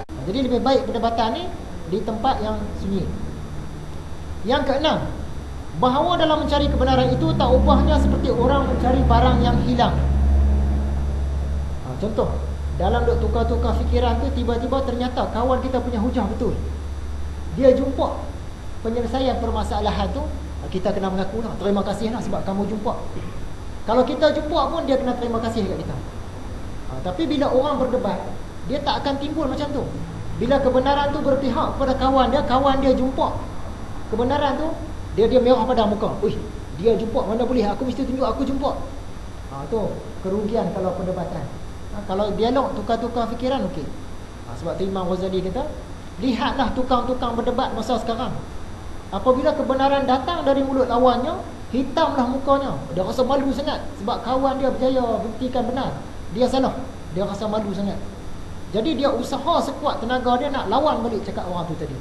Jadi lebih baik perdebatan ni di tempat yang sunyi. Yang keenam, bahawa dalam mencari kebenaran itu tak ubahnya seperti orang mencari barang yang hilang. Contoh, dalam duk tukar-tukar fikiran tu, tiba-tiba ternyata kawan kita punya hujah betul. Dia jumpa penyelesaian permasalahan tu, kita kena mengaku lah, terima kasih lah sebab kamu jumpa. Kalau kita jumpa pun dia kena terima kasih dekat kita. Tapi bila orang berdebat, dia tak akan timbul macam tu. Bila kebenaran tu berpihak pada kawan dia jumpa kebenaran tu, dia merah pada muka. Uish, dia jumpa, mana boleh, aku mesti tunjuk aku jumpa. Tu kerugian kalau perdebatan. Kalau dialog, tukar-tukar fikiran, okey. Sebab tu Imam Ghazali kata, lihatlah tukang-tukang berdebat masa sekarang. Apabila kebenaran datang dari mulut lawannya, hitamlah mukanya. Dia rasa malu sangat sebab kawan dia berjaya buktikan benar, dia salah. Dia rasa malu sangat. Jadi dia usaha sekuat tenaga dia nak lawan balik cakap orang tu tadi.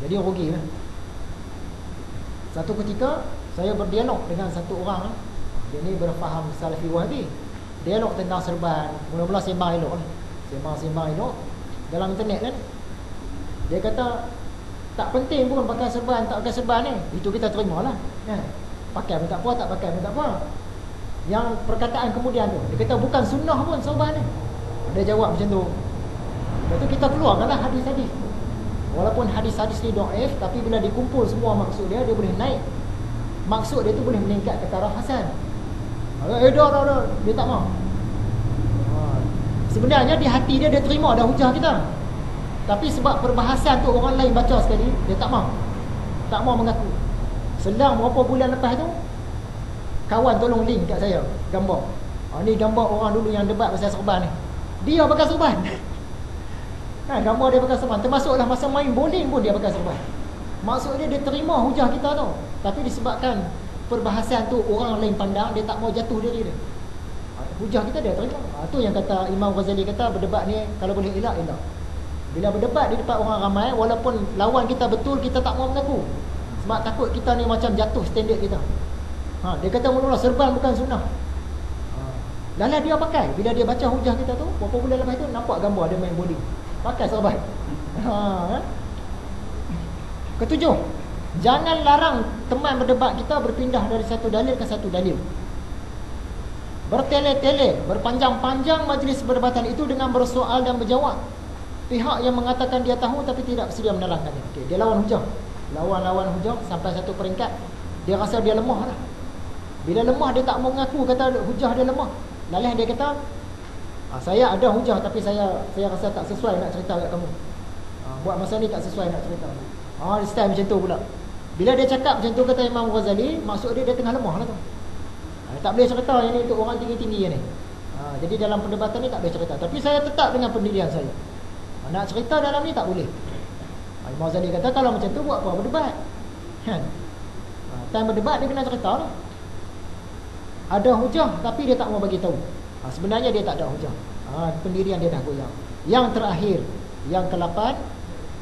Jadi rugi lah. Satu ketika saya berdialog dengan satu orang, dia ni berfaham Salafi Wahabi. Dialog tentang serban, mula-mula sembang elok lah. Sembang elok dalam internet kan. Dia kata tak penting pun pakai serban tak pakai serban ni, itu kita terima lah kan? Pakai pun tak apa, tak pakai pun tak apa. Yang perkataan kemudian tu, dia kata bukan sunnah pun serban ni. Dia jawab macam tu. Lepas tu kita keluarkanlah hadis-hadis. Walaupun hadis-hadis ni dhaif, tapi bila dikumpul semua maksud dia boleh naik. Maksud dia tu boleh meningkat ke taraf hasan. Dah, dia tak mau. Sebenarnya di hati dia terima dah hujah kita. Tapi sebab perbahasan tu orang lain baca sekali, dia tak mau. Tak mau mengaku. Selang berapa bulan lepas tu, kawan tolong link kat saya gambar. Ni gambar orang dulu yang debat pasal serban ni. Dia pakai serban. Gambar dia pakai serban. Termasuklah masa main bowling pun dia pakai serban. Maksud dia terima hujah kita tu. Tapi disebabkan perbahasan tu orang lain pandang, dia tak mau jatuh diri dia. Hujah kita dia terima. Tu yang kata Imam Ghazali kata, berdebat ni kalau boleh elak. Bila berdebat di depan orang ramai, walaupun lawan kita betul, kita tak mau mengaku. Sebab takut kita ni macam jatuh standard kita. Dia kata mula-mula serban bukan sunnah. Lala dia pakai. Bila dia baca hujah kita tu, berapa bulan lepas tu nampak gambar dia main bowling, pakai serban. Ketujuh, jangan larang teman berdebat kita berpindah dari satu dalil ke satu dalil. Bertele-tele, berpanjang-panjang majlis perdebatan itu dengan bersoal dan berjawab. Pihak yang mengatakan dia tahu tapi tidak bersedia menerangkannya. Dia lawan hujah. Lawan hujah sampai satu peringkat, dia rasa dia lemah lah. Bila lemah, dia tak mau mengaku kata hujah dia lemah. Lalu dia kata, saya ada hujah tapi saya rasa tak sesuai nak cerita kat kamu. Buat masa ni tak sesuai nak cerita. Dia style macam tu pula. Bila dia cakap macam tu, kata Imam Ghazali, maksud dia tengah lemah lah tu. Tak boleh cerita yang ni untuk orang tinggi-tinggi ni. Jadi dalam perdebatan ni tak boleh cerita. Tapi saya tetap dengan pendirian saya. Nak cerita dalam ni tak boleh. Imam Ghazali kata kalau macam tu buat apa berdebat kan? Time berdebat dia kena cerita lah. Ada hujah tapi dia tak mau bagi tahu. Sebenarnya dia tak ada hujah. Pendirian dia dah goyang. Yang terakhir, yang ke-8,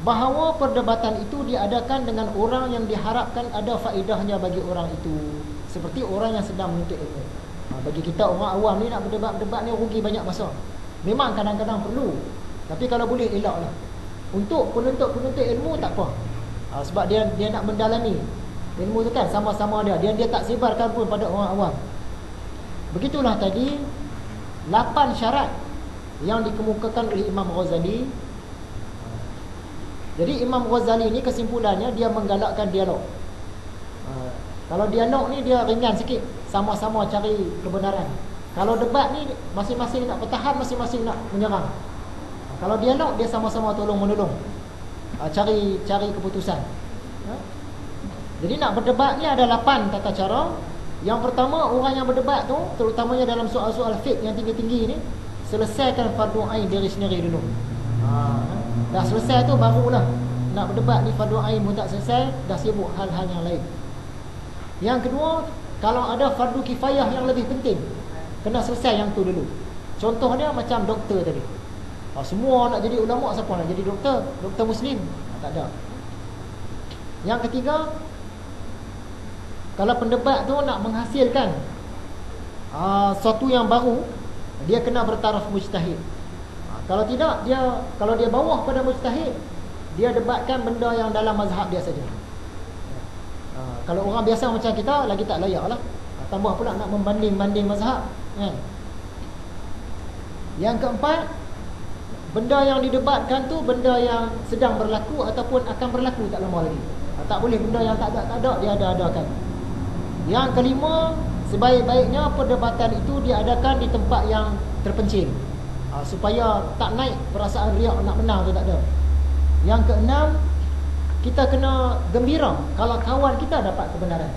bahawa perdebatan itu diadakan dengan orang yang diharapkan ada faedahnya bagi orang itu, seperti orang yang sedang menuntut ilmu. Bagi kita orang awam ni nak berdebat ni rugi banyak masa. Memang kadang-kadang perlu, tapi kalau boleh elaklah. Untuk penuntut ilmu tak apa. Sebab dia nak mendalami ilmu tu kan, sama-sama dia tak sebarkan pun pada orang awam. Begitulah tadi 8 syarat yang dikemukakan oleh Imam Ghazali. Jadi Imam Ghazali ni kesimpulannya dia menggalakkan dialog. Kalau dialog ni dia ringan sikit, sama-sama cari kebenaran. Kalau debat ni masing-masing nak bertahan, masing-masing nak menyerang. Kalau dialog dia sama-sama tolong-menolong, cari keputusan. Jadi nak berdebat ni ada 8 tata cara. Yang pertama, orang yang berdebat tu, terutamanya dalam soal-soal fiqh yang tinggi-tinggi ni, selesaikan fardu ain diri sendiri dulu. Dah selesai tu barulah nak berdebat ni. Fardu ain pun tak selesai, dah sibuk hal-hal yang lain. Yang kedua, kalau ada fardu kifayah yang lebih penting, kena selesai yang tu dulu. Contohnya macam doktor tadi. Semua nak jadi ulama, siapa nak jadi doktor? Doktor Muslim? Tak ada. Yang ketiga, kalau pendebat tu nak menghasilkan sesuatu yang baru, dia kena bertaraf mujtahid. Kalau tidak, kalau dia bawah pada mujtahid, dia debatkan benda yang dalam mazhab dia saja. Kalau orang biasa macam kita, lagi tak layak lah. Tambah pula nak membanding-banding mazhab, kan? Yang keempat, benda yang didebatkan tu benda yang sedang berlaku ataupun akan berlaku tak lama lagi. Tak boleh benda yang tak ada dia ada-adakan. Yang kelima, sebaik-baiknya perdebatan itu diadakan di tempat yang terpencil, supaya tak naik perasaan riak nak menang tu, tak ada. Yang keenam, kita kena gembira kalau kawan kita dapat kebenaran.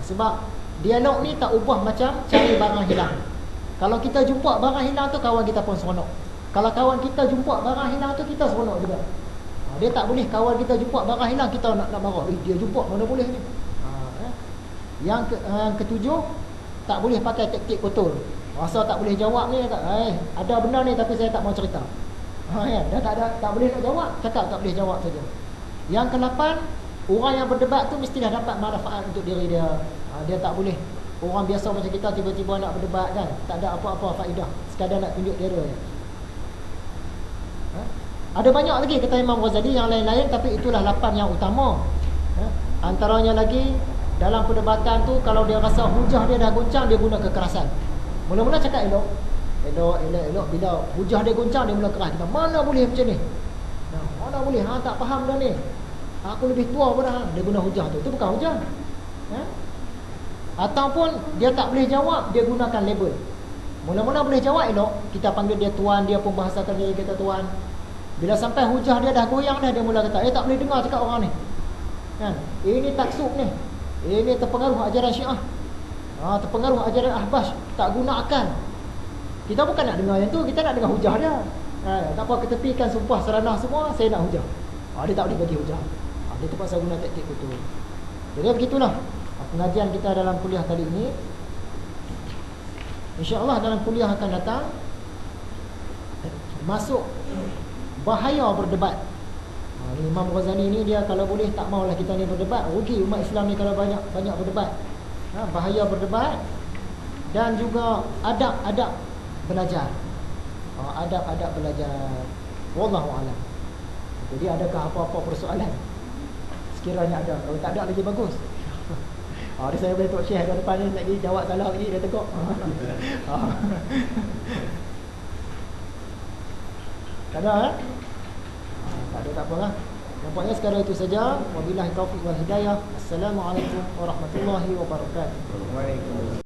Sebab dialog ni tak ubah macam cari barang hilang. Kalau kita jumpa barang hilang tu, kawan kita pun seronok. Kalau kawan kita jumpa barang hilang tu, kita seronok juga. Dia tak boleh kawan kita jumpa barang hilang, kita nak marah. Dia jumpa, mana boleh ni. Yang ketujuh, tak boleh pakai taktik kotor. Rasa tak boleh jawab ni, ada benda ni tapi saya tak mau cerita. Dah tak boleh nak jawab, cakap tak boleh jawab saja. Yang ke-8, orang yang berdebat tu mestilah dapat manfaat untuk diri dia. Dia tak boleh orang biasa macam kita tiba-tiba nak berdebat, kan, tak ada apa-apa faedah, sekadar nak tunjuk diri je. Ada banyak lagi kata Imam Ghazali yang lain-lain, tapi itulah 8 yang utama. Antaranya lagi, dalam perdebatan tu, kalau dia rasa hujah dia dah goncang, dia guna kekerasan. Mula-mula cakap elok. Bila hujah dia goncang, dia mula keras. Kita mana boleh macam ni? Mana boleh? Tak faham dah ni. Aku lebih tua pun dah. Dia guna hujah tu. Itu bukan hujah. Ataupun dia tak boleh jawab, dia gunakan label. Mula-mula boleh jawab elok, kita panggil dia tuan, dia pun bahasakan diri kita tuan. Bila sampai hujah dia dah goyang dah, dia mula kata, tak boleh dengar cakap orang ni, kan? Ini taksub ni, ini terpengaruh ajaran Syiah, terpengaruh ajaran Ahbas, tak guna akal. Kita bukan nak dengar yang tu, kita nak dengar hujah dia. Tak apa, ketepikan sumpah seranah semua, saya nak hujah. Dia tak boleh bagi hujah. Dia terpaksa guna taktik betul. Jadi begitulah pengajian kita dalam kuliah kali ini. InsyaAllah dalam kuliah akan datang masuk bahaya berdebat. Imam Ghazali ni dia kalau boleh tak maulah kita ni berdebat. Rugi umat Islam ni kalau banyak berdebat. Bahaya berdebat. Dan juga adab-adab belajar. Adab-adab belajar. Wallahu a'lam. Jadi adakah apa-apa persoalan? Sekiranya ada. Kalau tak ada lagi bagus. Dia saya boleh talk share kat depan ni, lagi jawab salah lagi dia tegak. Tak ada, tak ada, tak apalah. Nampaknya sekadar itu saja. Wabillahi taufiq wal hidayah. Assalamualaikum warahmatullahi wabarakatuh. Waalaikumsalam.